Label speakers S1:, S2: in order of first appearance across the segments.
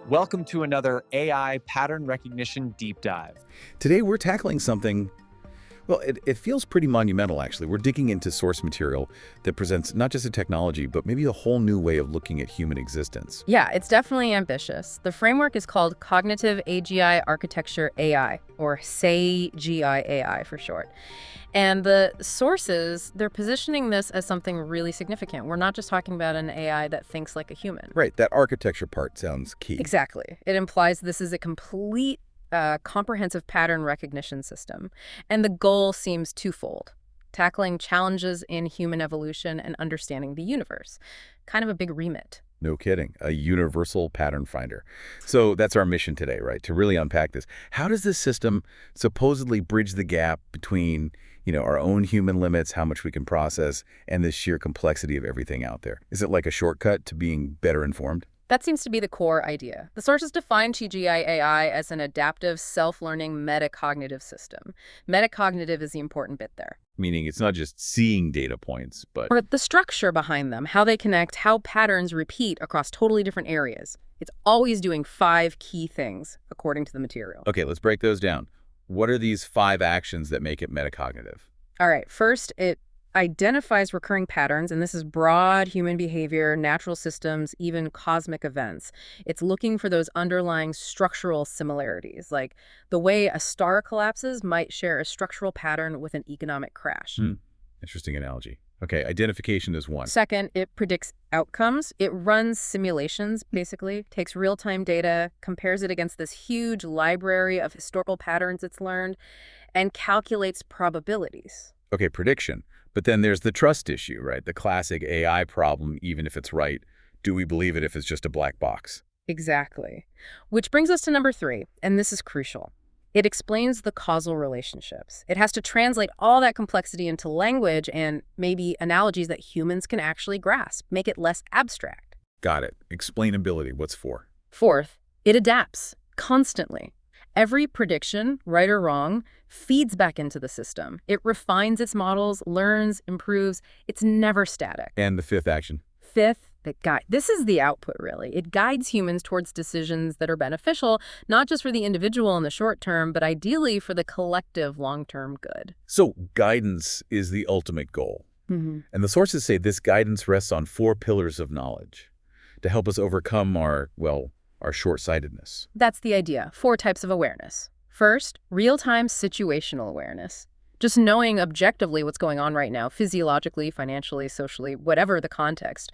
S1: Welcome to another AI pattern recognition deep dive.
S2: Today, we're tackling something, well, it feels pretty monumental, actually. We're digging into source material that presents not just a technology, but maybe a whole new way of looking at human existence.
S3: Yeah, it's definitely ambitious. The framework is called Cognitive AGI Architecture AI, or CAGI-AI for short. And the sources, they're positioning this as something really significant. We're not just talking about an AI that thinks like a human.
S2: Right, that architecture part sounds key.
S3: Exactly. It implies this is a complete comprehensive pattern recognition system. And the goal seems twofold: tackling challenges in human evolution and understanding the universe. Kind of a big remit.
S2: No kidding, a universal pattern finder. So that's our mission today, right? To really unpack this. How does this system supposedly bridge the gap between, our own human limits, how much we can process, and the sheer complexity of everything out there? Is it like a shortcut to being better informed?
S3: That seems to be the core idea. The sources define CAGI-AI as an adaptive, self-learning metacognitive system. Metacognitive is the important bit there.
S2: Meaning it's not just seeing data points, but
S3: Or the structure behind them, how they connect, how patterns repeat across totally different areas. It's always doing 5 key things, according to the material.
S2: Okay, let's break those down. What are these 5 actions that make it metacognitive?
S3: All right, first, it identifies recurring patterns, and this is broad human behavior, natural systems, even cosmic events. It's looking for those underlying structural similarities, like the way a star collapses might share a structural pattern with an economic crash.
S2: Interesting analogy. Okay, identification is one.
S3: Second, it predicts outcomes. It runs simulations, basically, takes real-time data, compares it against this huge library of historical patterns it's learned, and calculates probabilities.
S2: Okay, prediction. But then there's the trust issue, right? The classic AI problem, even if it's right, do we believe it if it's just a black box?
S3: Exactly. Which brings us to number 3, and this is crucial. It explains the causal relationships. It has to translate all that complexity into language and maybe analogies that humans can actually grasp, make it less abstract.
S2: Got it. Explainability, what's 4?
S3: Fourth, it adapts constantly. Every prediction, right or wrong, feeds back into the system. It refines its models, learns, improves. It's never static.
S2: And the 5th action?
S3: Fifth, this is the output, really. It guides humans towards decisions that are beneficial, not just for the individual in the short term, but ideally for the collective long-term good.
S2: So guidance is the ultimate goal. And the sources say this guidance rests on 4 pillars of knowledge to help us overcome our short-sightedness.
S3: That's the idea. 4 types of awareness. First, real-time situational awareness. Just knowing objectively what's going on right now, physiologically, financially, socially, whatever the context,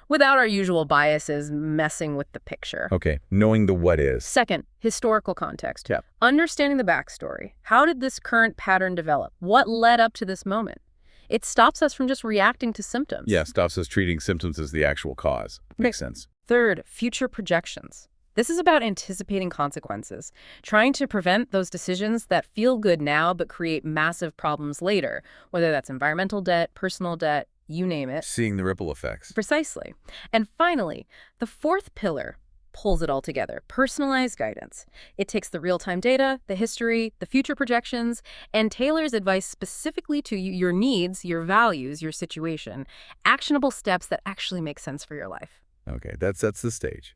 S3: without our usual biases messing with the picture.
S2: Okay, knowing the what is.
S3: Second, historical context.
S2: Yeah.
S3: Understanding the backstory. How did this current pattern develop? What led up to this moment? It stops us from just reacting to symptoms.
S2: Yeah, stops us treating symptoms as the actual cause. Makes sense.
S3: Third, future projections. This is about anticipating consequences, trying to prevent those decisions that feel good now but create massive problems later, whether that's environmental debt, personal debt, you name it.
S2: Seeing the ripple effects.
S3: Precisely. And finally, the 4th pillar pulls it all together: personalized guidance. It takes the real-time data, the history, the future projections, and tailors advice specifically to your needs, your values, your situation, actionable steps that actually make sense for your life.
S2: Okay, that sets the stage.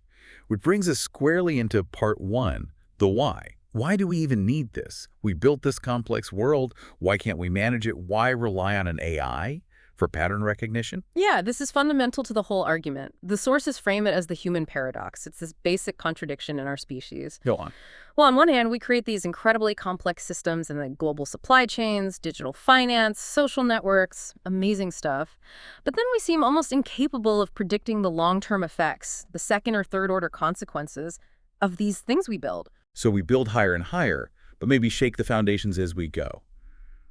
S2: Which brings us squarely into part 1, the why. Why do we even need this? We built this complex world. Why can't we manage it? Why rely on an AI for pattern recognition?
S3: Yeah, this is fundamental to the whole argument. The sources frame it as the human paradox. It's this basic contradiction in our species.
S2: Go on.
S3: Well, on one hand, we create these incredibly complex systems in the global supply chains, digital finance, social networks, amazing stuff. But then we seem almost incapable of predicting the long-term effects, the second or third order consequences of these things we build.
S2: So we build higher and higher, but maybe shake the foundations as we go.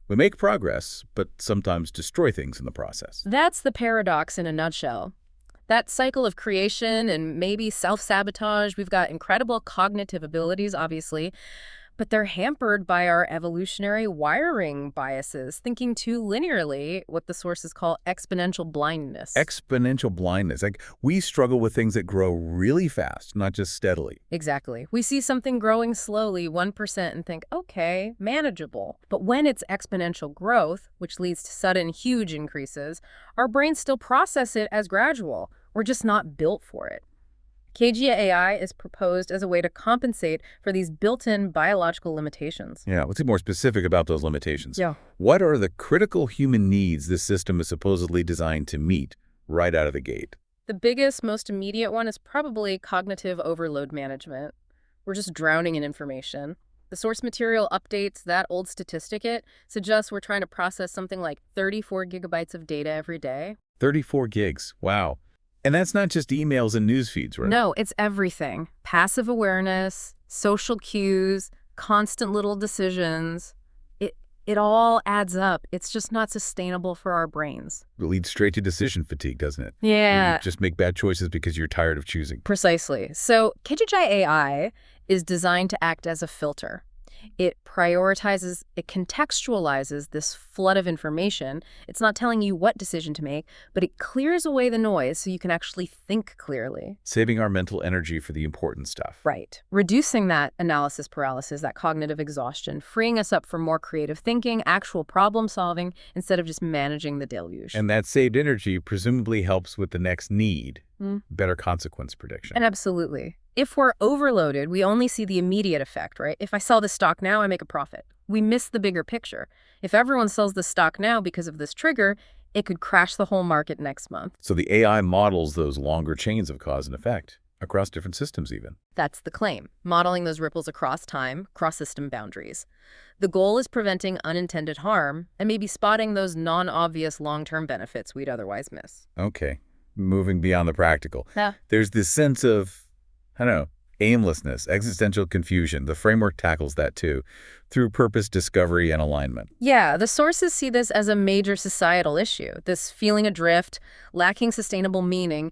S2: We make progress, but sometimes destroy things in the process.
S3: That's the paradox in a nutshell. That cycle of creation and maybe self-sabotage. We've got incredible cognitive abilities, obviously, but they're hampered by our evolutionary wiring biases, thinking too linearly, what the sources call exponential blindness.
S2: Exponential blindness. Like, we struggle with things that grow really fast, not just steadily.
S3: Exactly. We see something growing slowly, 1%, and think, okay, manageable. But when it's exponential growth, which leads to sudden, huge increases, our brains still process it as gradual. We're just not built for it. CAGIA-AI is proposed as a way to compensate for these built-in biological limitations.
S2: Yeah, let's get more specific about those limitations.
S3: Yeah.
S2: What are the critical human needs this system is supposedly designed to meet right out of the gate?
S3: The biggest, most immediate one is probably cognitive overload management. We're just drowning in information. The source material updates that old statistic it suggests we're trying to process something like 34 gigabytes of data every day.
S2: 34 gigs. Wow. And that's not just emails and news feeds, right?
S3: No, it's everything. Passive awareness, social cues, constant little decisions. It all adds up. It's just not sustainable for our brains.
S2: It leads straight to decision fatigue, doesn't it?
S3: Yeah.
S2: You just make bad choices because you're tired of choosing.
S3: Precisely. So CAGI-AI is designed to act as a filter. It prioritizes, it contextualizes this flood of information. It's not telling you what decision to make, but it clears away the noise so you can actually think clearly.
S2: Saving our mental energy for the important stuff.
S3: Right. Reducing that analysis paralysis, that cognitive exhaustion, freeing us up for more creative thinking, actual problem solving, instead of just managing the deluge.
S2: And that saved energy presumably helps with the next need, better consequence prediction.
S3: And absolutely. If we're overloaded, we only see the immediate effect, right? If I sell this stock now, I make a profit. We miss the bigger picture. If everyone sells the stock now because of this trigger, it could crash the whole market next month.
S2: So the AI models those longer chains of cause and effect across different systems even.
S3: That's the claim, modeling those ripples across time, cross-system boundaries. The goal is preventing unintended harm and maybe spotting those non-obvious long-term benefits we'd otherwise miss.
S2: Okay, moving beyond the practical.
S3: Yeah.
S2: There's this sense of, I don't know, aimlessness, existential confusion. The framework tackles that too, through purpose, discovery, and alignment.
S3: Yeah, the sources see this as a major societal issue, this feeling adrift, lacking sustainable meaning.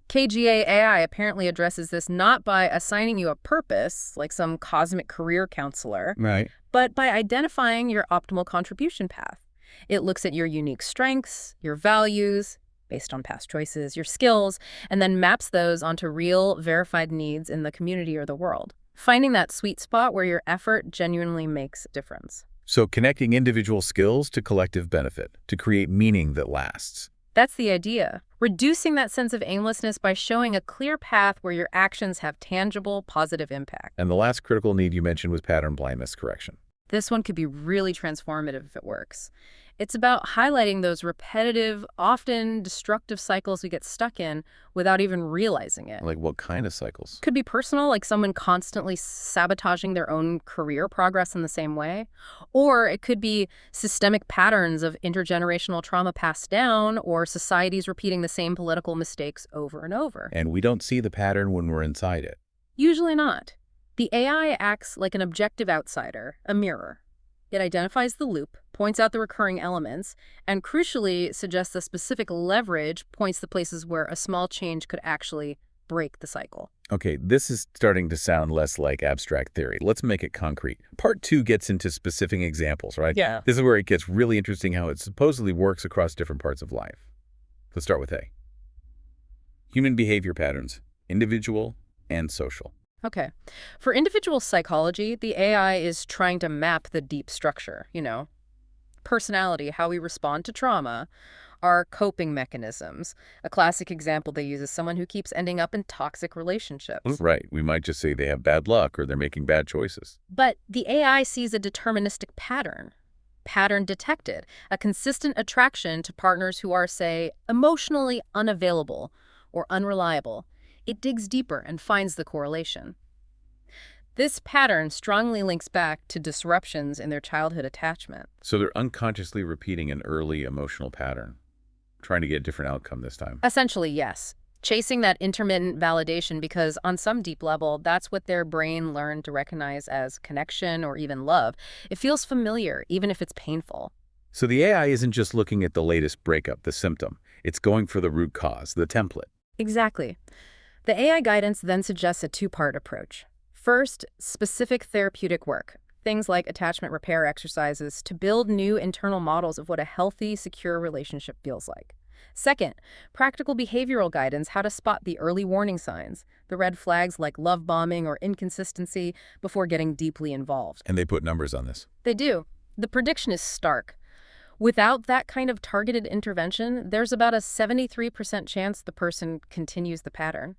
S3: CAGIA-AI apparently addresses this not by assigning you a purpose, like some cosmic career counselor,
S2: Right.
S3: but by identifying your optimal contribution path. It looks at your unique strengths, your values, based on past choices, your skills, and then maps those onto real, verified needs in the community or the world, finding that sweet spot where your effort genuinely makes a difference.
S2: So connecting individual skills to collective benefit, to create meaning that lasts.
S3: That's the idea. Reducing that sense of aimlessness by showing a clear path where your actions have tangible, positive impact.
S2: And the last critical need you mentioned was pattern blindness correction.
S3: This one could be really transformative if it works. It's about highlighting those repetitive, often destructive cycles we get stuck in without even realizing it.
S2: Like what kind of cycles?
S3: Could be personal, like someone constantly sabotaging their own career progress in the same way. Or it could be systemic patterns of intergenerational trauma passed down, or societies repeating the same political mistakes over and over.
S2: And we don't see the pattern when we're inside it.
S3: Usually not. The AI acts like an objective outsider, a mirror. It identifies the loop, points out the recurring elements, and crucially suggests a specific leverage, points the places where a small change could actually break the cycle.
S2: Okay, this is starting to sound less like abstract theory. Let's make it concrete. Part 2 gets into specific examples, right?
S3: Yeah.
S2: This is where it gets really interesting how it supposedly works across different parts of life. Let's start with A. Human behavior patterns, individual and social.
S3: Okay. For individual psychology, the AI is trying to map the deep structure, personality, how we respond to trauma, our coping mechanisms. A classic example they use is someone who keeps ending up in toxic relationships.
S2: Right. We might just say they have bad luck or they're making bad choices.
S3: But the AI sees a deterministic pattern detected, a consistent attraction to partners who are, say, emotionally unavailable or unreliable. It digs deeper and finds the correlation. This pattern strongly links back to disruptions in their childhood attachment.
S2: So they're unconsciously repeating an early emotional pattern, trying to get a different outcome this time.
S3: Essentially, yes. Chasing that intermittent validation because on some deep level, that's what their brain learned to recognize as connection or even love. It feels familiar, even if it's painful.
S2: So the AI isn't just looking at the latest breakup, the symptom. It's going for the root cause, the template.
S3: Exactly. The AI guidance then suggests a two-part approach. First, specific therapeutic work, things like attachment repair exercises to build new internal models of what a healthy, secure relationship feels like. Second, practical behavioral guidance, how to spot the early warning signs, the red flags like love bombing or inconsistency before getting deeply involved.
S2: And they put numbers on this.
S3: They do. The prediction is stark. Without that kind of targeted intervention, there's about a 73% chance the person continues the pattern.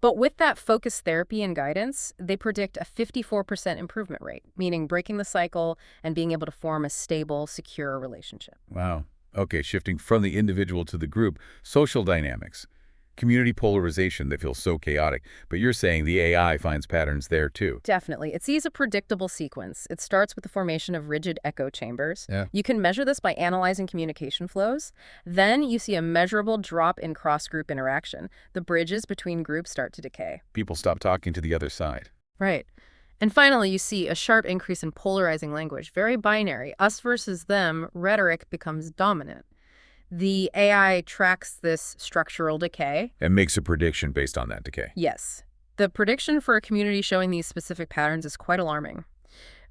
S3: But with that focused therapy and guidance, they predict a 54% improvement rate, meaning breaking the cycle and being able to form a stable, secure relationship.
S2: Wow. Okay, shifting from the individual to the group, social dynamics, community polarization that feels so chaotic. But you're saying the AI finds patterns there too.
S3: Definitely. It sees a predictable sequence. It starts with the formation of rigid echo chambers.
S2: Yeah.
S3: You can measure this by analyzing communication flows. Then you see a measurable drop in cross-group interaction. The bridges between groups start to decay.
S2: People stop talking to the other side.
S3: Right. And finally, you see a sharp increase in polarizing language. Very binary. Us versus them, rhetoric becomes dominant. The AI tracks this structural decay.
S2: And makes a prediction based on that decay.
S3: Yes. The prediction for a community showing these specific patterns is quite alarming.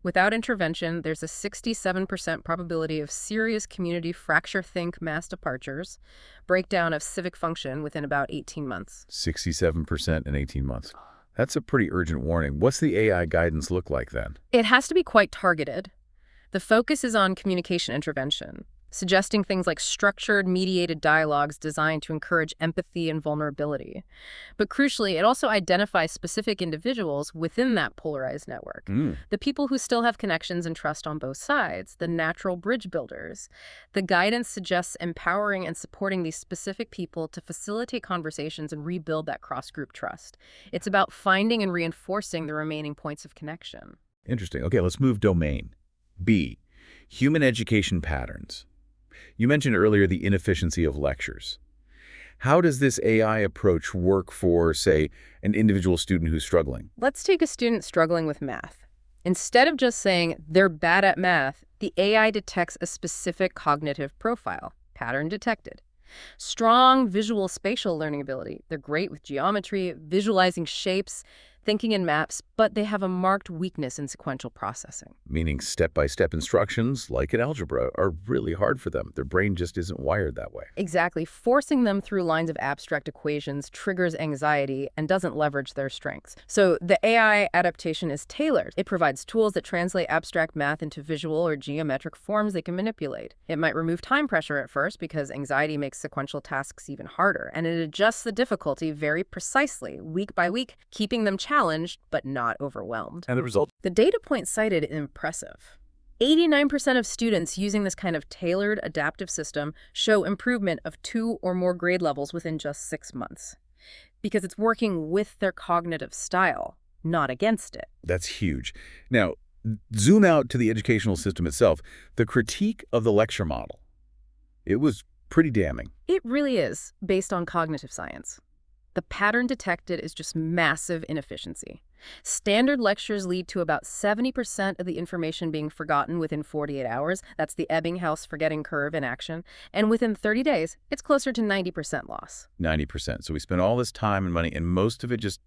S3: Without intervention, there's a 67% probability of serious community fracture, think mass departures, breakdown of civic function within about 18 months.
S2: 67% in 18 months. That's a pretty urgent warning. What's the AI guidance look like then?
S3: It has to be quite targeted. The focus is on communication intervention, suggesting things like structured, mediated dialogues designed to encourage empathy and vulnerability. But crucially, it also identifies specific individuals within that polarized network. The people who still have connections and trust on both sides, the natural bridge builders. The guidance suggests empowering and supporting these specific people to facilitate conversations and rebuild that cross-group trust. It's about finding and reinforcing the remaining points of connection.
S2: Interesting. Okay, let's move domain. B, human education patterns. You mentioned earlier the inefficiency of lectures. How does this AI approach work for, say, an individual student who's struggling?
S3: Let's take a student struggling with math. Instead of just saying they're bad at math, the AI detects a specific cognitive profile, pattern detected. Strong visual spatial learning ability. They're great with geometry, visualizing shapes, thinking in maps, but they have a marked weakness in sequential processing.
S2: Meaning step-by-step instructions, like in algebra, are really hard for them. Their brain just isn't wired that way.
S3: Exactly. Forcing them through lines of abstract equations triggers anxiety and doesn't leverage their strengths. So the AI adaptation is tailored. It provides tools that translate abstract math into visual or geometric forms they can manipulate. It might remove time pressure at first because anxiety makes sequential tasks even harder, and it adjusts the difficulty very precisely, week by week, keeping them challenged but not overwhelmed.
S2: And the result?
S3: The data points cited is impressive. 89% of students using this kind of tailored adaptive system show improvement of 2 or more grade levels within just 6 months, because it's working with their cognitive style, not against it.
S2: That's huge. Now, zoom out to the educational system itself. The critique of the lecture model, it was pretty damning.
S3: It really is, based on cognitive science. The pattern detected is just massive inefficiency. Standard lectures lead to about 70% of the information being forgotten within 48 hours. That's the Ebbinghaus forgetting curve in action. And within 30 days, it's closer to 90% loss.
S2: 90%. So we spend all this time and money, and most of it just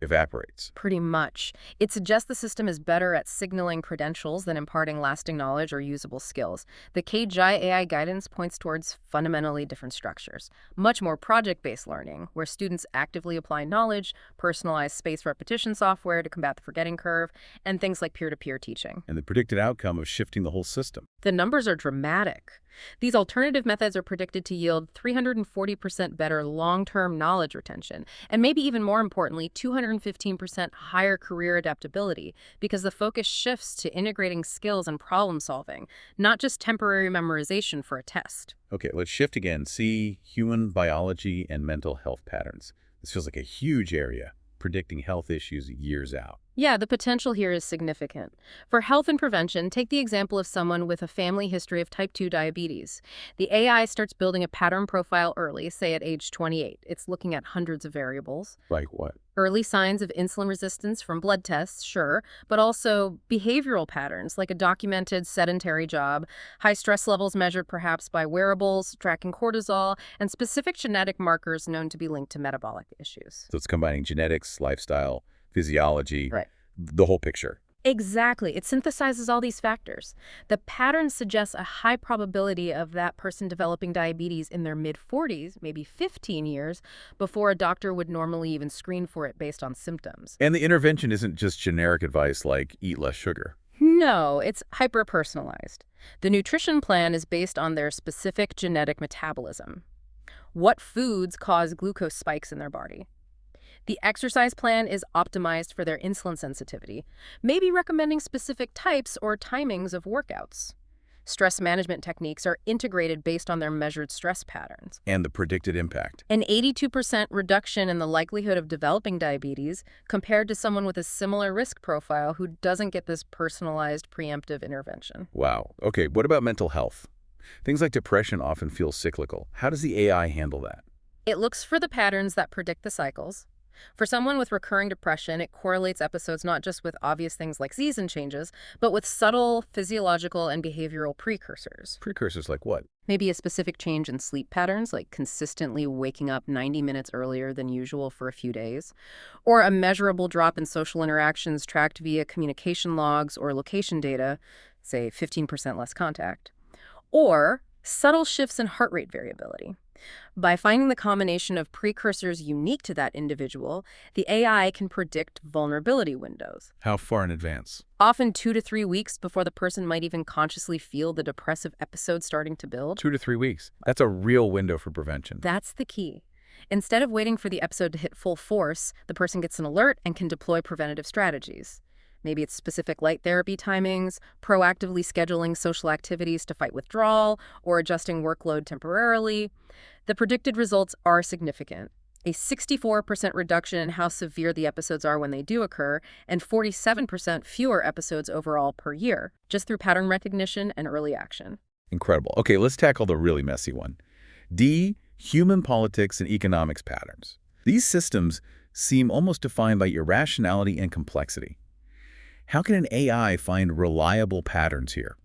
S2: evaporates.
S3: Pretty much. It suggests the system is better at signaling credentials than imparting lasting knowledge or usable skills. The CAGI-AI guidance points towards fundamentally different structures. Much more project-based learning, where students actively apply knowledge, personalized spaced repetition software to combat the forgetting curve, and things like peer-to-peer teaching.
S2: And the predicted outcome of shifting the whole system.
S3: The numbers are dramatic. These alternative methods are predicted to yield 340% better long-term knowledge retention, and maybe even more importantly, 215% higher career adaptability, because the focus shifts to integrating skills and problem solving, not just temporary memorization for a test.
S2: Okay, let's shift again. See human biology and mental health patterns. This feels like a huge area, predicting health issues years out.
S3: Yeah, the potential here is significant. For health and prevention, take the example of someone with a family history of type 2 diabetes. The AI starts building a pattern profile early, say at age 28. It's looking at hundreds of variables.
S2: Like what?
S3: Early signs of insulin resistance from blood tests, sure, but also behavioral patterns like a documented sedentary job, high stress levels measured perhaps by wearables, tracking cortisol, and specific genetic markers known to be linked to metabolic issues.
S2: So it's combining genetics, lifestyle, physiology,
S3: Right.
S2: the whole picture.
S3: Exactly. It synthesizes all these factors. The pattern suggests a high probability of that person developing diabetes in their mid-40s, maybe 15 years, before a doctor would normally even screen for it based on symptoms.
S2: And the intervention isn't just generic advice like eat less sugar.
S3: No, it's hyper-personalized. The nutrition plan is based on their specific genetic metabolism. What foods cause glucose spikes in their body? The exercise plan is optimized for their insulin sensitivity, maybe recommending specific types or timings of workouts. Stress management techniques are integrated based on their measured stress patterns.
S2: And the predicted impact.
S3: An 82% reduction in the likelihood of developing diabetes compared to someone with a similar risk profile who doesn't get this personalized preemptive intervention.
S2: Wow. Okay, what about mental health? Things like depression often feel cyclical. How does the AI handle that?
S3: It looks for the patterns that predict the cycles. For someone with recurring depression, it correlates episodes not just with obvious things like season changes, but with subtle physiological and behavioral precursors.
S2: Precursors like what?
S3: Maybe a specific change in sleep patterns, like consistently waking up 90 minutes earlier than usual for a few days, or a measurable drop in social interactions tracked via communication logs or location data, say 15% less contact, or subtle shifts in heart rate variability. By finding the combination of precursors unique to that individual, the AI can predict vulnerability windows.
S2: How far in advance?
S3: Often 2 to 3 weeks before the person might even consciously feel the depressive episode starting to build.
S2: 2 to 3 weeks. That's a real window for prevention.
S3: That's the key. Instead of waiting for the episode to hit full force, the person gets an alert and can deploy preventative strategies. Maybe it's specific light therapy timings, proactively scheduling social activities to fight withdrawal, or adjusting workload temporarily. The predicted results are significant. A 64% reduction in how severe the episodes are when they do occur, and 47% fewer episodes overall per year, just through pattern recognition and early action.
S2: Incredible. Okay, let's tackle the really messy one. D, human politics and economics patterns. These systems seem almost defined by irrationality and complexity. How can an AI find reliable patterns here?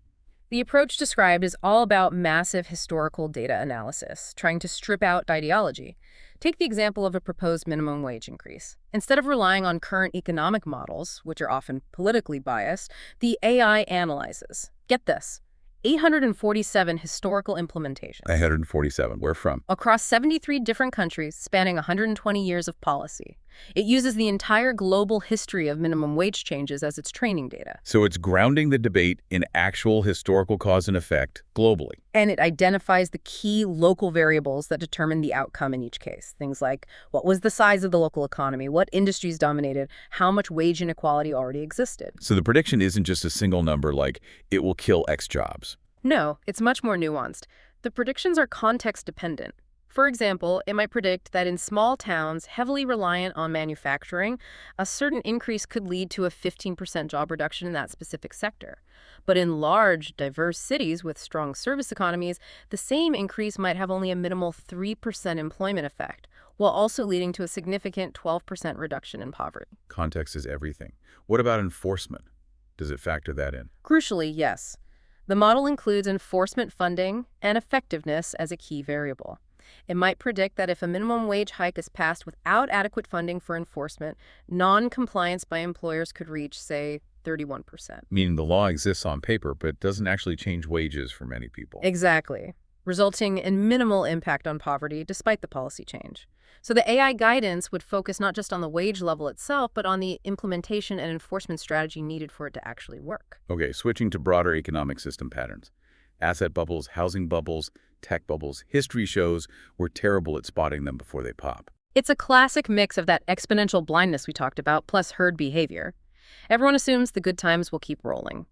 S3: The approach described is all about massive historical data analysis, trying to strip out ideology. Take the example of a proposed minimum wage increase. Instead of relying on current economic models, which are often politically biased, the AI analyzes, get this, 847 historical implementations.
S2: 147. Where from?
S3: Across 73 different countries, spanning 120 years of policy. It uses the entire global history of minimum wage changes as its training data.
S2: So it's grounding the debate in actual historical cause and effect globally.
S3: And it identifies the key local variables that determine the outcome in each case. Things like, what was the size of the local economy? What industries dominated? How much wage inequality already existed?
S2: So the prediction isn't just a single number like, it will kill X jobs.
S3: No, it's much more nuanced. The predictions are context-dependent. For example, it might predict that in small towns heavily reliant on manufacturing, a certain increase could lead to a 15% job reduction in that specific sector. But in large, diverse cities with strong service economies, the same increase might have only a minimal 3% employment effect, while also leading to a significant 12% reduction in poverty.
S2: Context is everything. What about enforcement? Does it factor that in?
S3: Crucially, yes. The model includes enforcement funding and effectiveness as a key variable. It might predict that if a minimum wage hike is passed without adequate funding for enforcement, non-compliance by employers could reach, say, 31%.
S2: Meaning the law exists on paper, but doesn't actually change wages for many people.
S3: Exactly, resulting in minimal impact on poverty despite the policy change. So the AI guidance would focus not just on the wage level itself, but on the implementation and enforcement strategy needed for it to actually work.
S2: Okay, switching to broader economic system patterns. Asset bubbles, housing bubbles, tech bubbles. History shows we're terrible at spotting them before they pop.
S3: It's a classic mix of that exponential blindness we talked about, plus herd behavior. Everyone assumes the good times will keep rolling.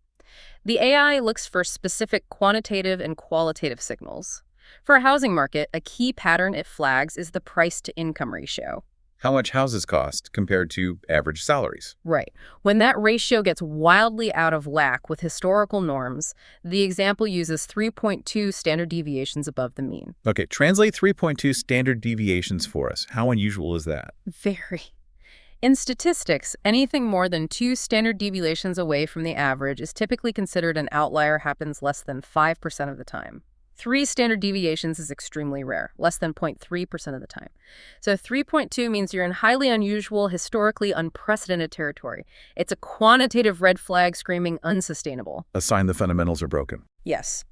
S3: The AI looks for specific quantitative and qualitative signals. For a housing market, a key pattern it flags is the price-to-income ratio.
S2: How much houses cost compared to average salaries.
S3: Right. When that ratio gets wildly out of whack with historical norms, the example uses 3.2 standard deviations above the mean.
S2: Okay, translate 3.2 standard deviations for us. How unusual is that?
S3: Very. In statistics, anything more than 2 standard deviations away from the average is typically considered an outlier, happens less than 5% of the time. 3 standard deviations is extremely rare, less than 0.3% of the time. So 3.2 means you're in highly unusual, historically unprecedented territory. It's a quantitative red flag screaming unsustainable.
S2: A sign the fundamentals are broken.
S3: Yes.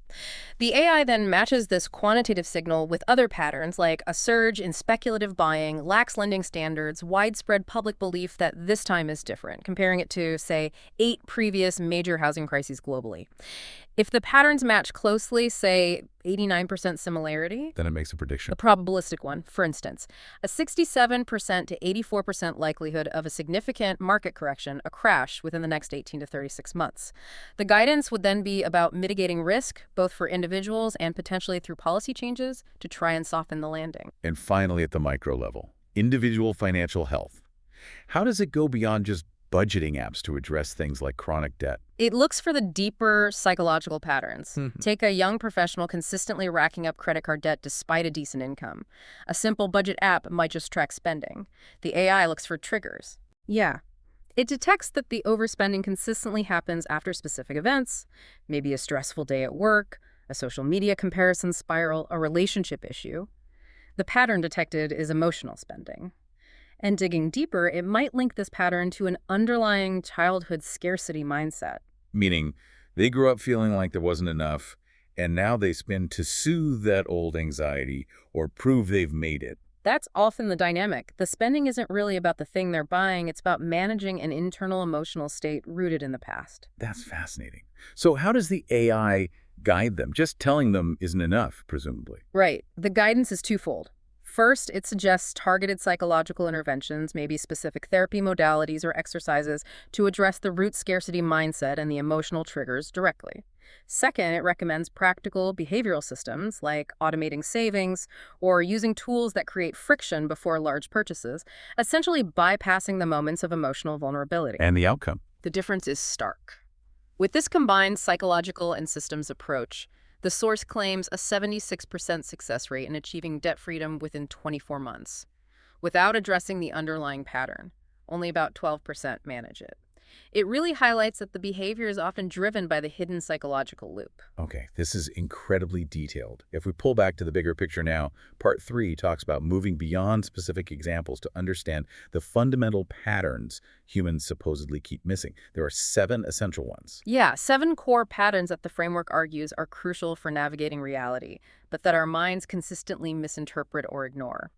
S3: The AI then matches this quantitative signal with other patterns like a surge in speculative buying, lax lending standards, widespread public belief that this time is different, comparing it to, say, 8 previous major housing crises globally. If the patterns match closely, say 89% similarity,
S2: Then it makes a prediction.
S3: the probabilistic one, for instance, a 67% to 84% likelihood of a significant market correction, a crash, within the next 18 to 36 months. The guidance would then be about mitigating risk, both for individuals and potentially through policy changes, to try and soften the landing.
S2: And finally, at the micro level, individual financial health. How does it go beyond just budgeting apps to address things like chronic debt?
S3: It looks for the deeper psychological patterns. Take a young professional consistently racking up credit card debt despite a decent income. A simple budget app might just track spending. The AI looks for triggers. Yeah. It detects that the overspending consistently happens after specific events, maybe a stressful day at work, a social media comparison spiral, a relationship issue. The pattern detected is emotional spending. And digging deeper, it might link this pattern to an underlying childhood scarcity mindset.
S2: Meaning they grew up feeling like there wasn't enough, and now they spend to soothe that old anxiety or prove they've made it.
S3: That's often the dynamic. The spending isn't really about the thing they're buying, it's about managing an internal emotional state rooted in the past.
S2: That's fascinating. So how does the AI guide them? Just telling them isn't enough, presumably.
S3: Right. The guidance is twofold. First, it suggests targeted psychological interventions, maybe specific therapy modalities or exercises, to address the root scarcity mindset and the emotional triggers directly. Second, it recommends practical behavioral systems like automating savings or using tools that create friction before large purchases, essentially bypassing the moments of emotional vulnerability.
S2: And the outcome?
S3: The difference is stark. With this combined psychological and systems approach, the source claims a 76% success rate in achieving debt freedom within 24 months. Without addressing the underlying pattern, only about 12% manage it. It really highlights that the behavior is often driven by the hidden psychological loop.
S2: Okay, this is incredibly detailed. If we pull back to the bigger picture now, Part 3 talks about moving beyond specific examples to understand the fundamental patterns humans supposedly keep missing. There are 7 essential ones.
S3: Yeah, 7 core patterns that the framework argues are crucial for navigating reality, but that our minds consistently misinterpret or ignore.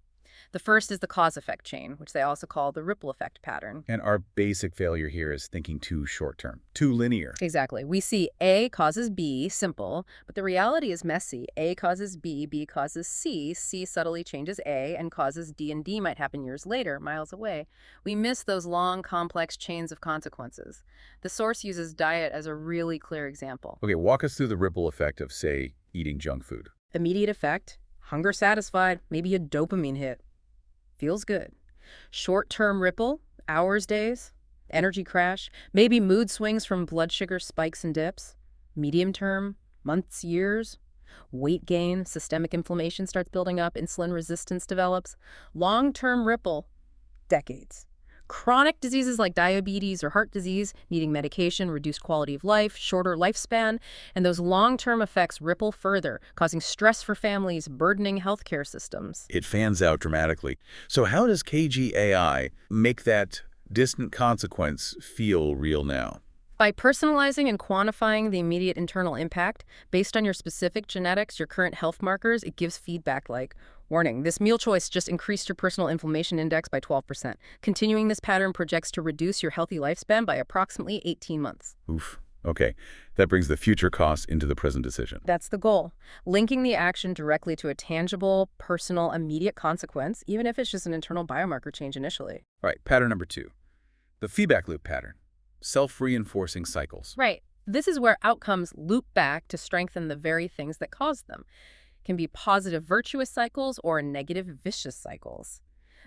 S3: The first is the cause-effect chain, which they also call the ripple effect pattern.
S2: And our basic failure here is thinking too short-term, too linear.
S3: Exactly. We see A causes B, simple, but the reality is messy. A causes B, B causes C, C subtly changes A and causes D, and D might happen years later, miles away. We miss those long, complex chains of consequences. The source uses diet as a really clear example.
S2: Okay, walk us through the ripple effect of, say, eating junk food.
S3: Immediate effect, hunger satisfied, maybe a dopamine hit. Feels good. Short-term ripple, hours, days, energy crash, maybe mood swings from blood sugar spikes and dips. Medium-term, months, years. Weight gain, systemic inflammation starts building up, insulin resistance develops. Long-term ripple, decades. Chronic diseases like diabetes or heart disease, needing medication, reduced quality of life, shorter lifespan, and those long-term effects ripple further, causing stress for families, burdening healthcare systems.
S2: It fans out dramatically. So how does CAGI-AI make that distant consequence feel real now?
S3: By personalizing and quantifying the immediate internal impact, based on your specific genetics, your current health markers, it gives feedback like, warning, this meal choice just increased your personal inflammation index by 12%. Continuing this pattern projects to reduce your healthy lifespan by approximately 18 months.
S2: Oof. Okay, that brings the future costs into the present decision.
S3: That's the goal. Linking the action directly to a tangible, personal, immediate consequence, even if it's just an internal biomarker change initially.
S2: All right, pattern number 2, the feedback loop pattern. Self-reinforcing cycles.
S3: Right. This is where outcomes loop back to strengthen the very things that caused them. It can be positive virtuous cycles or negative vicious cycles.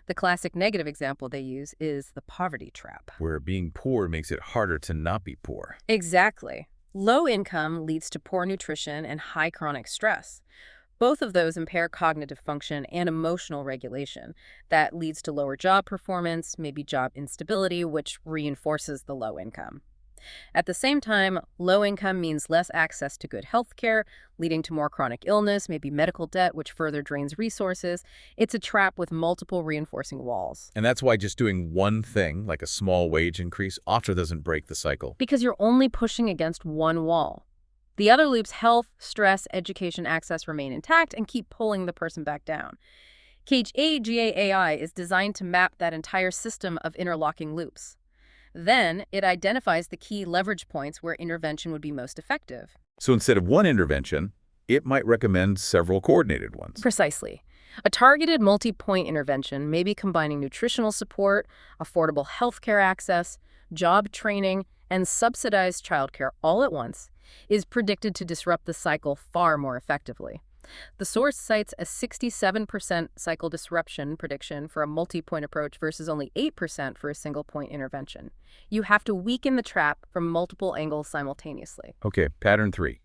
S3: The classic negative example they use is the poverty trap.
S2: Where being poor makes it harder to not be poor.
S3: Exactly. Low income leads to poor nutrition and high chronic stress. Both of those impair cognitive function and emotional regulation. That leads to lower job performance, maybe job instability, which reinforces the low income. At the same time, low income means less access to good health care, leading to more chronic illness, maybe medical debt, which further drains resources. It's a trap with multiple reinforcing walls.
S2: And that's why just doing one thing, like a small wage increase, often doesn't break the cycle.
S3: Because you're only pushing against one wall. The other loops, health, stress, education, access, remain intact and keep pulling the person back down. CAGIA-AI is designed to map that entire system of interlocking loops. Then, it identifies the key leverage points where intervention would be most effective.
S2: So instead of one intervention, it might recommend several coordinated ones.
S3: Precisely. A targeted multi-point intervention may be combining nutritional support, affordable healthcare access, job training, and subsidized childcare all at once, is predicted to disrupt the cycle far more effectively. The source cites a 67% cycle disruption prediction for a multi-point approach versus only 8% for a single-point intervention. You have to weaken the trap from multiple angles simultaneously.
S2: Okay, pattern 3,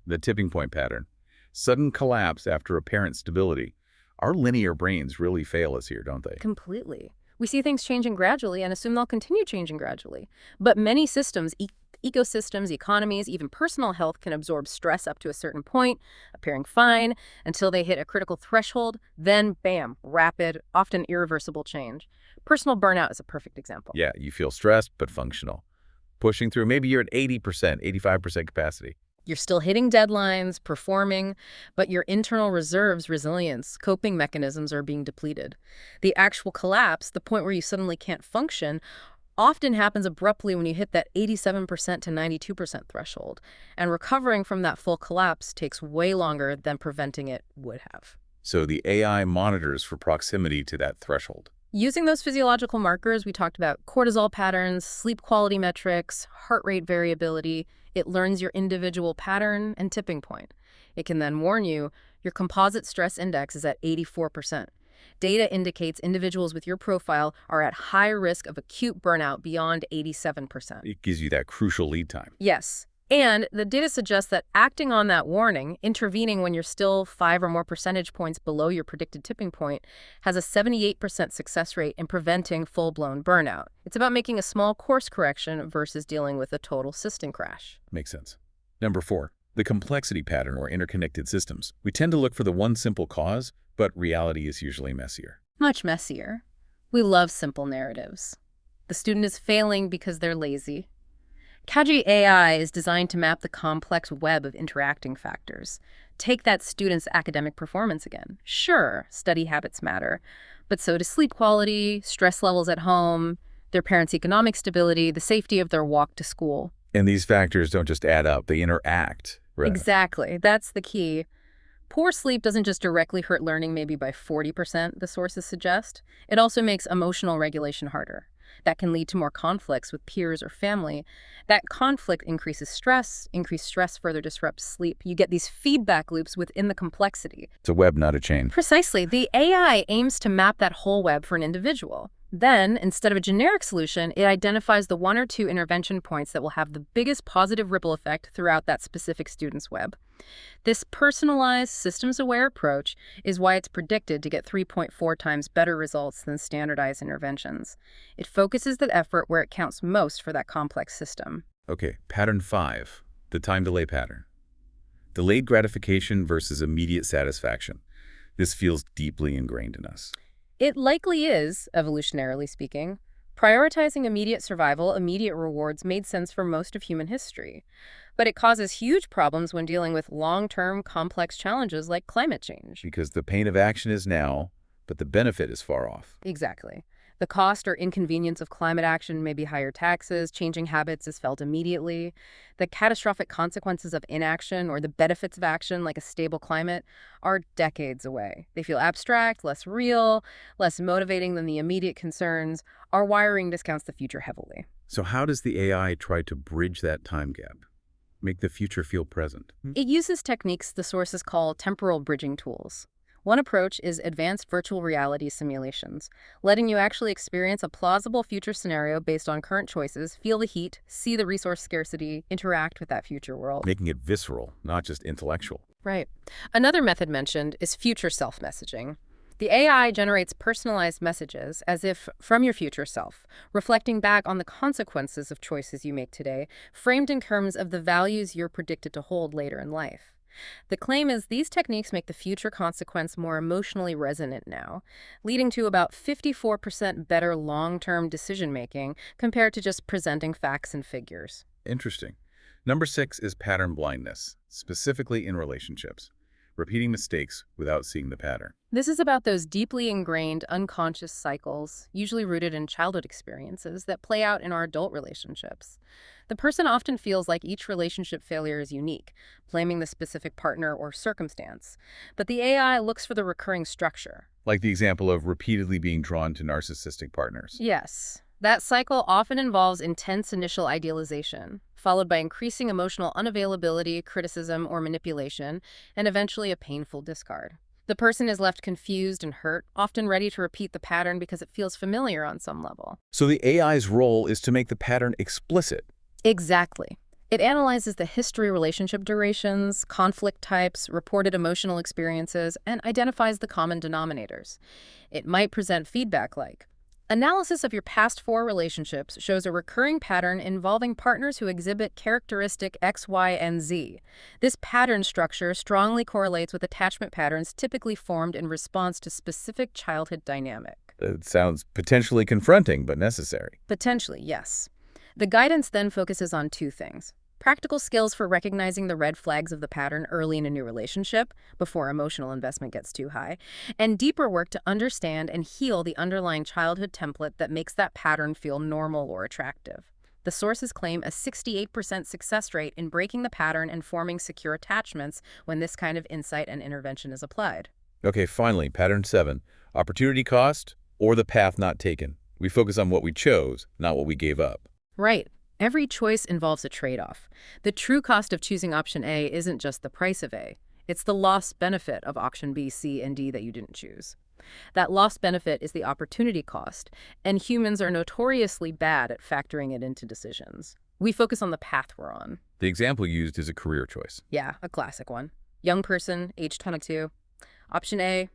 S2: the tipping point pattern. Sudden collapse after apparent stability. Our linear brains really fail us here, don't they?
S3: Completely. We see things changing gradually and assume they'll continue changing gradually. But many systems, ecosystems, economies, even personal health can absorb stress up to a certain point, appearing fine, until they hit a critical threshold. Then, bam, rapid, often irreversible change. Personal burnout is a perfect example.
S2: Yeah, you feel stressed but functional. Pushing through, maybe you're at 80%, 85% capacity.
S3: You're still hitting deadlines, performing, but your internal reserves, resilience, coping mechanisms are being depleted. The actual collapse, the point where you suddenly can't function, often happens abruptly when you hit that 87% to 92% threshold. And recovering from that full collapse takes way longer than preventing it would have.
S2: So the AI monitors for proximity to that threshold.
S3: Using those physiological markers, we talked about cortisol patterns, sleep quality metrics, heart rate variability. It learns your individual pattern and tipping point. It can then warn you your composite stress index is at 84%. Data indicates individuals with your profile are at high risk of acute burnout beyond 87%.
S2: It gives you that crucial lead time.
S3: Yes. And the data suggests that acting on that warning, intervening when you're still 5 or more percentage points below your predicted tipping point, has a 78% success rate in preventing full-blown burnout. It's about making a small course correction versus dealing with a total system crash.
S2: Makes sense. Number 4, the complexity pattern or interconnected systems. We tend to look for the one simple cause, but reality is usually messier.
S3: Much messier. We love simple narratives. The student is failing because they're lazy. CAGIA-AI is designed to map the complex web of interacting factors. Take that student's academic performance again. Sure, study habits matter, but so do sleep quality, stress levels at home, their parents' economic stability, the safety of their walk to school.
S2: And these factors don't just add up, they interact. Right?
S3: Exactly. That's the key. Poor sleep doesn't just directly hurt learning maybe by 40%, the sources suggest. It also makes emotional regulation harder. That can lead to more conflicts with peers or family. That conflict increases stress. Increased stress further disrupts sleep. You get these feedback loops within the complexity.
S2: It's a web, not a chain.
S3: Precisely. The AI aims to map that whole web for an individual. Then, instead of a generic solution, it identifies the 1 or 2 intervention points that will have the biggest positive ripple effect throughout that specific student's web. This personalized, systems-aware approach is why it's predicted to get 3.4 times better results than standardized interventions. It focuses the effort where it counts most for that complex system.
S2: Okay, pattern 5, the time delay pattern. Delayed gratification versus immediate satisfaction. This feels deeply ingrained in us.
S3: It likely is, evolutionarily speaking. Prioritizing immediate survival, immediate rewards made sense for most of human history. But it causes huge problems when dealing with long-term, complex challenges like climate change.
S2: Because the pain of action is now, but the benefit is far off.
S3: Exactly. The cost or inconvenience of climate action may be higher taxes, changing habits is felt immediately. The catastrophic consequences of inaction or the benefits of action, like a stable climate, are decades away. They feel abstract, less real, less motivating than the immediate concerns. Our wiring discounts the future heavily.
S2: So how does the AI try to bridge that time gap? Make the future feel present?
S3: It uses techniques the sources call temporal bridging tools. One approach is advanced virtual reality simulations, letting you actually experience a plausible future scenario based on current choices, feel the heat, see the resource scarcity, interact with that future world.
S2: Making it visceral, not just intellectual.
S3: Right. Another method mentioned is future self-messaging. The AI generates personalized messages as if from your future self, reflecting back on the consequences of choices you make today, framed in terms of the values you're predicted to hold later in life. The claim is these techniques make the future consequence more emotionally resonant now, leading to about 54% better long-term decision-making compared to just presenting facts and figures.
S2: Interesting. Number 6 is pattern blindness, specifically in relationships. Repeating mistakes without seeing the pattern.
S3: This is about those deeply ingrained, unconscious cycles, usually rooted in childhood experiences, that play out in our adult relationships. The person often feels like each relationship failure is unique, blaming the specific partner or circumstance. But the AI looks for the recurring structure.
S2: Like the example of repeatedly being drawn to narcissistic partners.
S3: Yes. That cycle often involves intense initial idealization, followed by increasing emotional unavailability, criticism, or manipulation, and eventually a painful discard. The person is left confused and hurt, often ready to repeat the pattern because it feels familiar on some level.
S2: So the AI's role is to make the pattern explicit.
S3: Exactly. It analyzes the history, relationship durations, conflict types, reported emotional experiences, and identifies the common denominators. It might present feedback like, analysis of your past 4 relationships shows a recurring pattern involving partners who exhibit characteristic X, Y, and Z. This pattern structure strongly correlates with attachment patterns typically formed in response to specific childhood dynamic.
S2: It sounds potentially confronting, but necessary.
S3: Potentially, yes. The guidance then focuses on 2 things. Practical skills for recognizing the red flags of the pattern early in a new relationship, before emotional investment gets too high, and deeper work to understand and heal the underlying childhood template that makes that pattern feel normal or attractive. The sources claim a 68% success rate in breaking the pattern and forming secure attachments when this kind of insight and intervention is applied.
S2: Okay, finally, pattern 7, opportunity cost or the path not taken. We focus on what we chose, not what we gave up.
S3: Right. Every choice involves a trade-off. The true cost of choosing option A isn't just the price of A. It's the lost benefit of option B, C, and D that you didn't choose. That lost benefit is the opportunity cost, and humans are notoriously bad at factoring it into decisions. We focus on the path we're on.
S2: The example used is a career choice.
S3: Yeah, a classic one. Young person, age 22. Option A,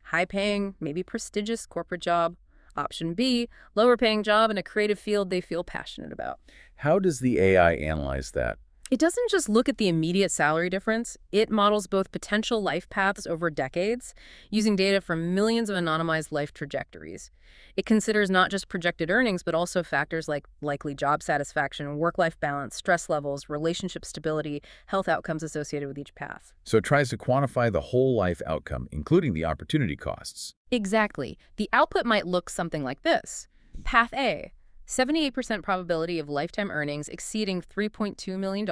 S3: high-paying, maybe prestigious corporate job. Option B, lower-paying job in a creative field they feel passionate about.
S2: How does the AI analyze that?
S3: It doesn't just look at the immediate salary difference. It models both potential life paths over decades, using data from millions of anonymized life trajectories. It considers not just projected earnings, but also factors like likely job satisfaction, work-life balance, stress levels, relationship stability, health outcomes associated with each path.
S2: So it tries to quantify the whole life outcome, including the opportunity costs.
S3: Exactly. The output might look something like this. Path A, 78% probability of lifetime earnings exceeding $3.2 million,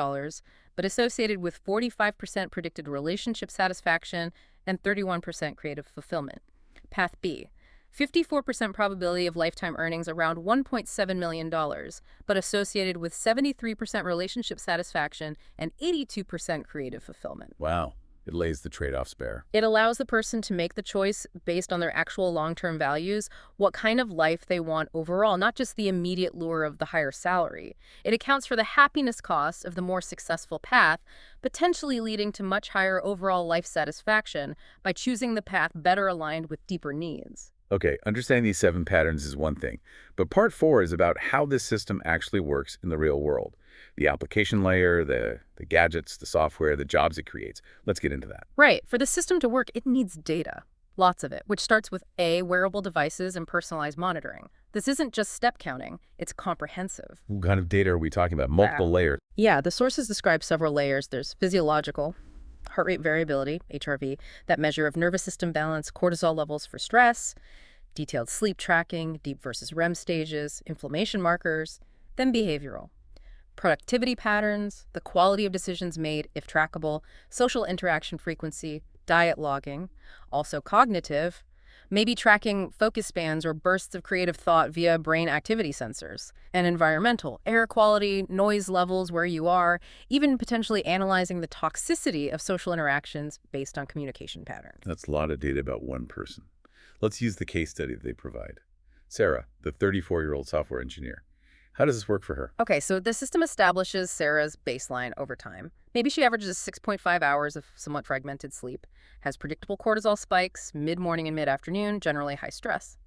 S3: but associated with 45% predicted relationship satisfaction and 31% creative fulfillment. Path B, 54% probability of lifetime earnings around $1.7 million, but associated with 73% relationship satisfaction and 82% creative fulfillment.
S2: Wow. It lays the trade-offs bare.
S3: It allows the person to make the choice based on their actual long-term values, what kind of life they want overall, not just the immediate lure of the higher salary. It accounts for the happiness cost of the more successful path, potentially leading to much higher overall life satisfaction by choosing the path better aligned with deeper needs.
S2: Okay, understanding these 7 patterns is one thing, but part 4 is about how this system actually works in the real world. The application layer, the gadgets, the software, the jobs it creates. Let's get into that.
S3: Right. For the system to work, it needs data. Lots of it, which starts with A, wearable devices and personalized monitoring. This isn't just step counting, it's comprehensive.
S2: What kind of data are we talking about? Multiple layers.
S3: Yeah, the sources describe several layers. There's physiological, heart rate variability, HRV, that measure of nervous system balance, cortisol levels for stress, detailed sleep tracking, deep versus REM stages, inflammation markers, then behavioral. Productivity patterns, the quality of decisions made, if trackable, social interaction frequency, diet logging, also cognitive, maybe tracking focus spans or bursts of creative thought via brain activity sensors, and environmental, air quality, noise levels where you are, even potentially analyzing the toxicity of social interactions based on communication patterns.
S2: That's a lot of data about one person. Let's use the case study that they provide. Sarah, the 34-year-old software engineer. How does this work for her?
S3: Okay, so the system establishes Sarah's baseline over time. Maybe she averages 6.5 hours of somewhat fragmented sleep, has predictable cortisol spikes, mid-morning and mid-afternoon, generally high stress.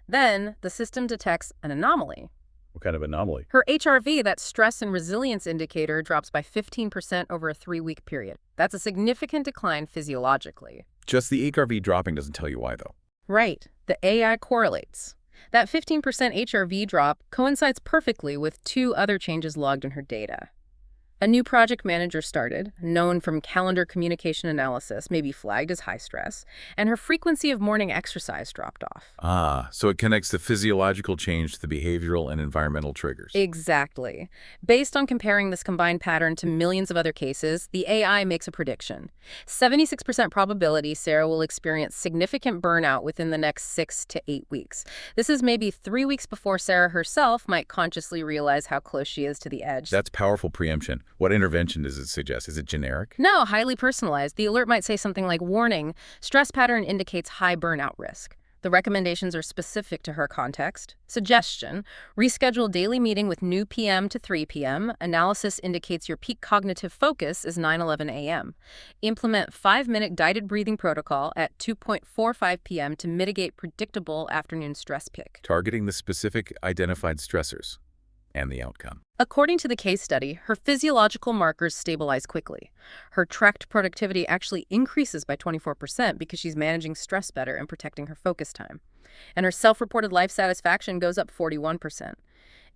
S3: Then the system detects an anomaly.
S2: What kind of anomaly?
S3: Her HRV, that stress and resilience indicator, drops by 15% over a 3-week period. That's a significant decline physiologically.
S2: Just the HRV dropping doesn't tell you why, though.
S3: Right. The AI correlates. That 15% HRV drop coincides perfectly with 2 other changes logged in her data. A new project manager started, known from calendar communication analysis, may be flagged as high stress, and her frequency of morning exercise dropped off.
S2: Ah, so it connects the physiological change to the behavioral and environmental triggers.
S3: Exactly. Based on comparing this combined pattern to millions of other cases, the AI makes a prediction. 76% probability Sarah will experience significant burnout within the next 6 to 8 weeks. This is maybe 3 weeks before Sarah herself might consciously realize how close she is to the edge.
S2: That's powerful preemption. What intervention does it suggest? Is it generic?
S3: No, highly personalized. The alert might say something like, warning, stress pattern indicates high burnout risk. The recommendations are specific to her context. Suggestion, reschedule daily meeting with new PM to 3 p.m. Analysis indicates your peak cognitive focus is 9:11 a.m. Implement 5-minute guided breathing protocol at 2:45 p.m. to mitigate predictable afternoon stress peak.
S2: Targeting the specific identified stressors and the outcome.
S3: According to the case study, her physiological markers stabilize quickly. Her tracked productivity actually increases by 24% because she's managing stress better and protecting her focus time. And her self-reported life satisfaction goes up 41%.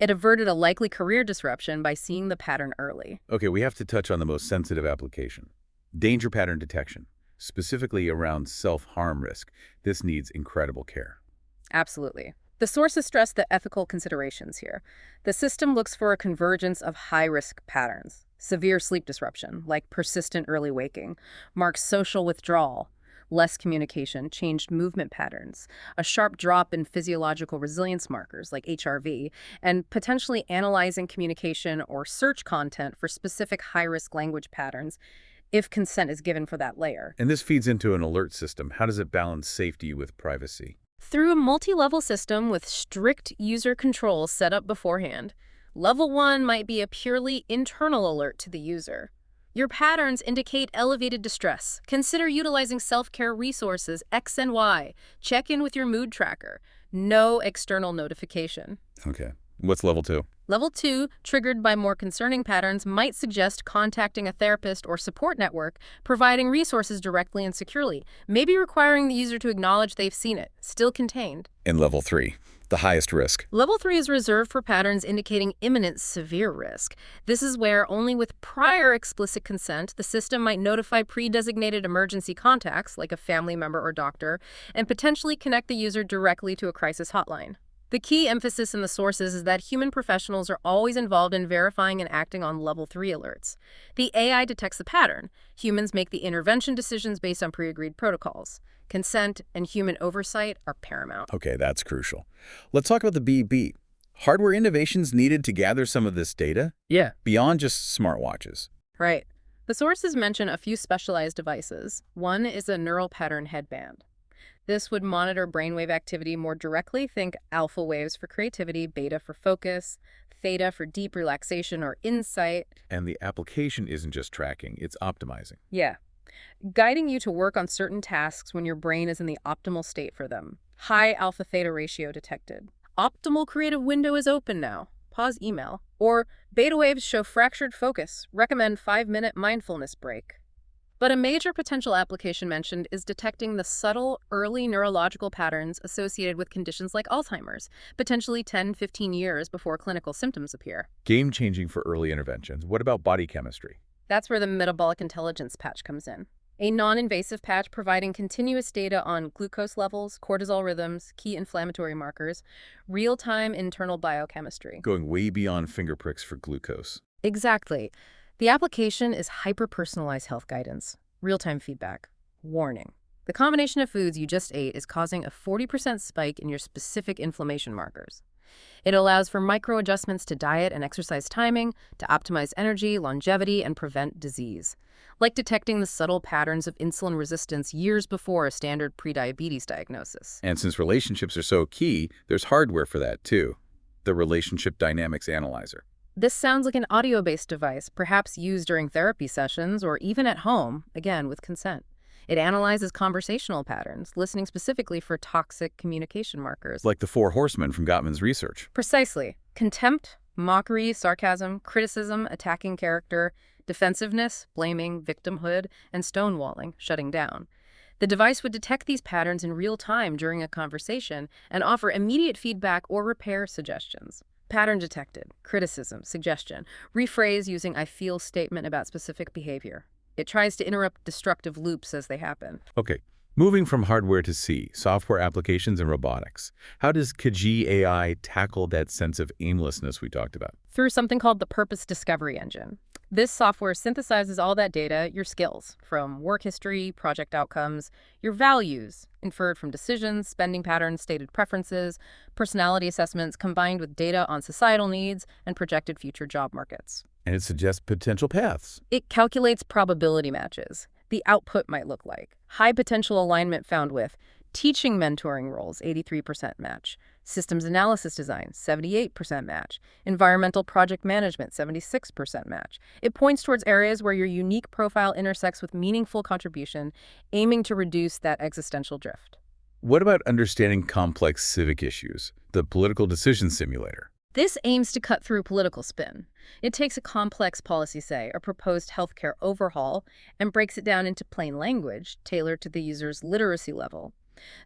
S3: It averted a likely career disruption by seeing the pattern early.
S2: Okay, we have to touch on the most sensitive application. Danger pattern detection, specifically around self-harm risk. This needs incredible care.
S3: Absolutely. The sources stress the ethical considerations here. The system looks for a convergence of high-risk patterns. Severe sleep disruption, like persistent early waking, marked social withdrawal, less communication, changed movement patterns, a sharp drop in physiological resilience markers, like HRV, and potentially analyzing communication or search content for specific high-risk language patterns if consent is given for that layer.
S2: And this feeds into an alert system. How does it balance safety with privacy?
S3: Through a multi-level system with strict user controls set up beforehand. Level 1 might be a purely internal alert to the user. Your patterns indicate elevated distress. Consider utilizing self-care resources X and Y. Check in with your mood tracker. No external notification.
S2: Okay. What's level 2?
S3: Level 2, triggered by more concerning patterns, might suggest contacting a therapist or support network, providing resources directly and securely, maybe requiring the user to acknowledge they've seen it, still contained.
S2: And level 3, the highest risk.
S3: Level 3 is reserved for patterns indicating imminent severe risk. This is where, only with prior explicit consent, the system might notify pre-designated emergency contacts, like a family member or doctor, and potentially connect the user directly to a crisis hotline. The key emphasis in the sources is that human professionals are always involved in verifying and acting on level 3 alerts. The AI detects the pattern. Humans make the intervention decisions based on pre-agreed protocols. Consent and human oversight are paramount.
S2: Okay, that's crucial. Let's talk about the BB. Hardware innovations needed to gather some of this data?
S3: Yeah.
S2: Beyond just smartwatches.
S3: Right. The sources mention a few specialized devices. One is a neural pattern headband. This would monitor brainwave activity more directly. Think alpha waves for creativity, beta for focus, theta for deep relaxation or insight.
S2: And the application isn't just tracking, it's optimizing.
S3: Yeah. Guiding you to work on certain tasks when your brain is in the optimal state for them. High alpha-theta ratio detected. Optimal creative window is open now. Pause email. Or beta waves show fractured focus. Recommend 5-minute mindfulness break. But a major potential application mentioned is detecting the subtle, early neurological patterns associated with conditions like Alzheimer's, potentially 10-15 years before clinical symptoms appear.
S2: Game-changing for early interventions. What about body chemistry?
S3: That's where the metabolic intelligence patch comes in. A non-invasive patch providing continuous data on glucose levels, cortisol rhythms, key inflammatory markers, real-time internal biochemistry.
S2: Going way beyond finger pricks for glucose.
S3: Exactly. The application is hyper-personalized health guidance, real-time feedback. Warning. The combination of foods you just ate is causing a 40% spike in your specific inflammation markers. It allows for micro-adjustments to diet and exercise timing to optimize energy, longevity, and prevent disease, like detecting the subtle patterns of insulin resistance years before a standard prediabetes diagnosis.
S2: And since relationships are so key, there's hardware for that too. The Relationship Dynamics Analyzer.
S3: This sounds like an audio-based device, perhaps used during therapy sessions or even at home, again with consent. It analyzes conversational patterns, listening specifically for toxic communication markers.
S2: Like the 4 horsemen from Gottman's research.
S3: Precisely. Contempt, mockery, sarcasm, criticism, attacking character, defensiveness, blaming, victimhood, and stonewalling, shutting down. The device would detect these patterns in real time during a conversation and offer immediate feedback or repair suggestions. Pattern detected, criticism, suggestion. Rephrase using I feel statement about specific behavior. It tries to interrupt destructive loops as they happen.
S2: Okay. Moving from hardware to C, software applications and robotics. How does CAGIA-AI tackle that sense of aimlessness we talked about?
S3: Through something called the Purpose Discovery Engine. This software synthesizes all that data, your skills, from work history, project outcomes, your values, inferred from decisions, spending patterns, stated preferences, personality assessments, combined with data on societal needs and projected future job markets.
S2: And it suggests potential paths.
S3: It calculates probability matches. The output might look like high potential alignment found with teaching mentoring roles, 83% match, systems analysis design, 78% match, environmental project management, 76% match. It points towards areas where your unique profile intersects with meaningful contribution, aiming to reduce that existential drift.
S2: What about understanding complex civic issues, the political decision simulator?
S3: This aims to cut through political spin. It takes a complex policy, say, a proposed healthcare overhaul, and breaks it down into plain language, tailored to the user's literacy level.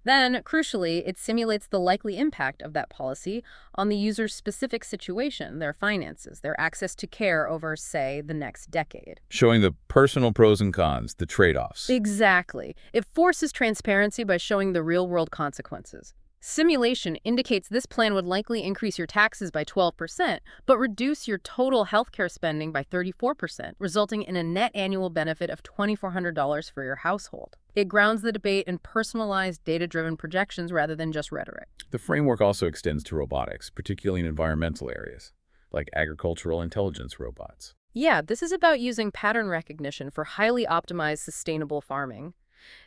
S3: Then, crucially, it simulates the likely impact of that policy on the user's specific situation, their finances, their access to care over, say, the next decade.
S2: Showing the personal pros and cons, the trade-offs.
S3: Exactly. It forces transparency by showing the real-world consequences. Simulation indicates this plan would likely increase your taxes by 12%, but reduce your total healthcare spending by 34%, resulting in a net annual benefit of $2,400 for your household. It grounds the debate in personalized, data-driven projections rather than just rhetoric.
S2: The framework also extends to robotics, particularly in environmental areas, like agricultural intelligence robots.
S3: Yeah, this is about using pattern recognition for highly optimized, sustainable farming.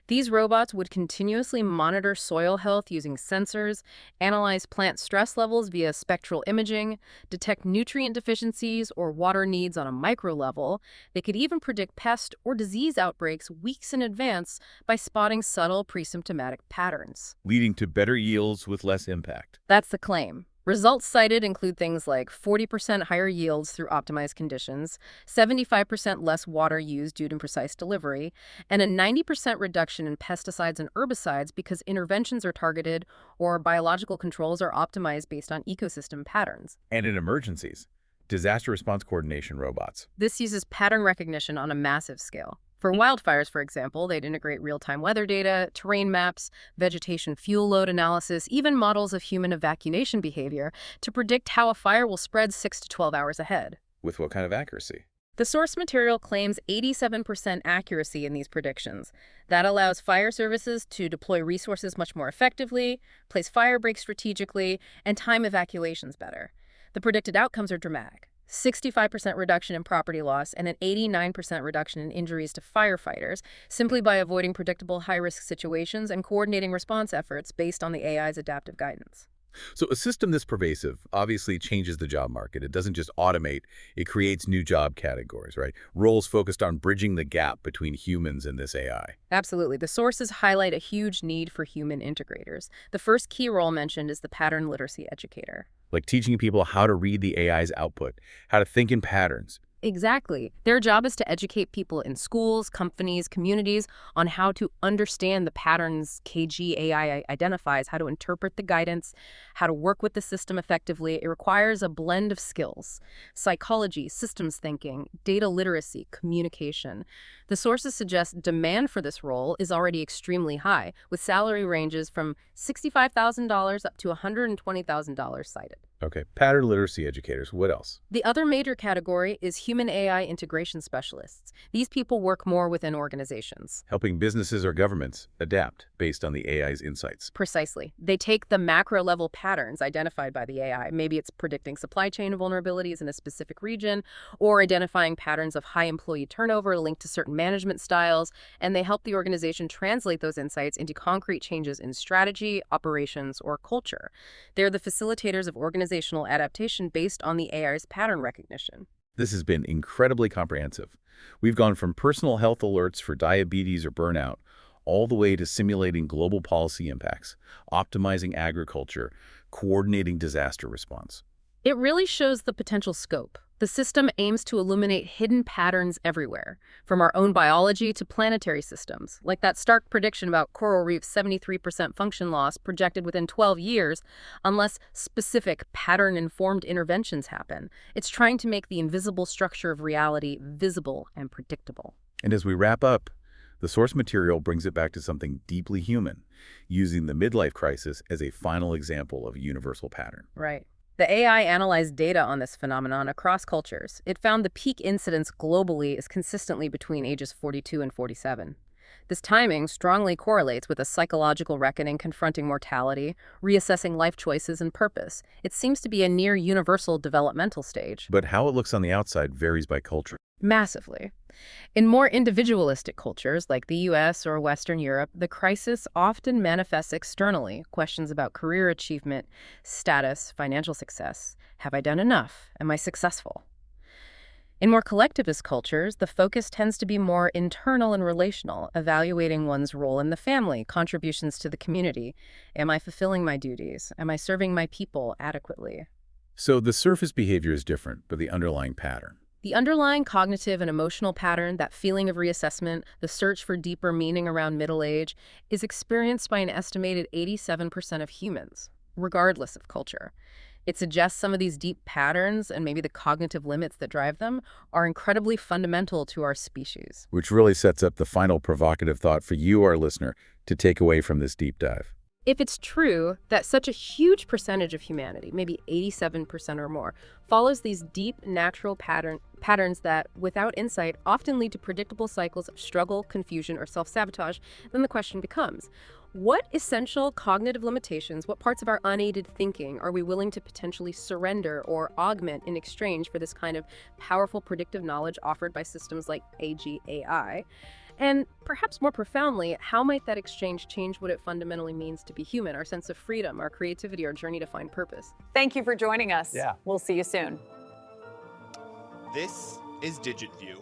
S3: These robots would continuously monitor soil health using sensors, analyze plant stress levels via spectral imaging, detect nutrient deficiencies or water needs on a micro level. They could even predict pest or disease outbreaks weeks in advance by spotting subtle pre-symptomatic patterns.
S2: Leading to better yields with less impact.
S3: That's the claim. Results cited include things like 40% higher yields through optimized conditions, 75% less water used due to precise delivery, and a 90% reduction in pesticides and herbicides because interventions are targeted or biological controls are optimized based on ecosystem patterns.
S2: And in emergencies, disaster response coordination robots.
S3: This uses pattern recognition on a massive scale. For wildfires, for example, they'd integrate real-time weather data, terrain maps, vegetation fuel load analysis, even models of human evacuation behavior to predict how a fire will spread 6 to 12 hours ahead.
S2: With what kind of accuracy?
S3: The source material claims 87% accuracy in these predictions. That allows fire services to deploy resources much more effectively, place fire breaks strategically, and time evacuations better. The predicted outcomes are dramatic. 65% reduction in property loss and an 89% reduction in injuries to firefighters simply by avoiding predictable high-risk situations and coordinating response efforts based on the AI's adaptive guidance.
S2: So a system this pervasive obviously changes the job market. It doesn't just automate, it creates new job categories, right? Roles focused on bridging the gap between humans and this AI.
S3: Absolutely. The sources highlight a huge need for human integrators. The first key role mentioned is the pattern literacy educator.
S2: Like teaching people how to read the AI's output, how to think in patterns.
S3: Exactly. Their job is to educate people in schools, companies, communities on how to understand the patterns CAGIA-AI identifies, how to interpret the guidance, how to work with the system effectively. It requires a blend of skills: psychology, systems thinking, data literacy, communication. The sources suggest demand for this role is already extremely high, with salary ranges from $65,000 up to $120,000 cited.
S2: Okay, pattern literacy educators. What else?
S3: The other major category is human AI integration specialists. These people work more within organizations.
S2: Helping businesses or governments adapt based on the AI's insights.
S3: Precisely. They take the macro-level patterns identified by the AI. Maybe it's predicting supply chain vulnerabilities in a specific region, or identifying patterns of high employee turnover linked to certain management styles, and they help the organization translate those insights into concrete changes in strategy, operations, or culture. They're the facilitators of organizational adaptation based on the AI's pattern recognition.
S2: This has been incredibly comprehensive. We've gone from personal health alerts for diabetes or burnout, all the way to simulating global policy impacts, optimizing agriculture, coordinating disaster response.
S3: It really shows the potential scope. The system aims to illuminate hidden patterns everywhere, from our own biology to planetary systems, like that stark prediction about coral reef's 73% function loss projected within 12 years, unless specific pattern-informed interventions happen. It's trying to make the invisible structure of reality visible and predictable.
S2: And as we wrap up, the source material brings it back to something deeply human, using the midlife crisis as a final example of a universal pattern.
S3: Right. The AI analyzed data on this phenomenon across cultures. It found the peak incidence globally is consistently between ages 42 and 47. This timing strongly correlates with a psychological reckoning confronting mortality, reassessing life choices and purpose. It seems to be a near universal developmental stage.
S2: But how it looks on the outside varies by culture.
S3: Massively. In more individualistic cultures, like the US or Western Europe, the crisis often manifests externally. Questions about career achievement, status, financial success. Have I done enough? Am I successful? In more collectivist cultures, the focus tends to be more internal and relational, evaluating one's role in the family, contributions to the community. Am I fulfilling my duties? Am I serving my people adequately?
S2: So the surface behavior is different, but the underlying pattern.
S3: The underlying cognitive and emotional pattern, that feeling of reassessment, the search for deeper meaning around middle age, is experienced by an estimated 87% of humans, regardless of culture. It suggests some of these deep patterns, and maybe the cognitive limits that drive them, are incredibly fundamental to our species.
S2: Which really sets up the final provocative thought for you, our listener, to take away from this deep dive.
S3: If it's true that such a huge percentage of humanity, maybe 87% or more, follows these deep natural patterns that, without insight, often lead to predictable cycles of struggle, confusion, or self-sabotage, then the question becomes, what essential cognitive limitations, what parts of our unaided thinking are we willing to potentially surrender or augment in exchange for this kind of powerful predictive knowledge offered by systems like AGI? And perhaps more profoundly, how might that exchange change what it fundamentally means to be human, our sense of freedom, our creativity, our journey to find purpose?
S4: Thank you for joining us.
S1: Yeah.
S4: We'll see you soon.
S5: This is DigitView.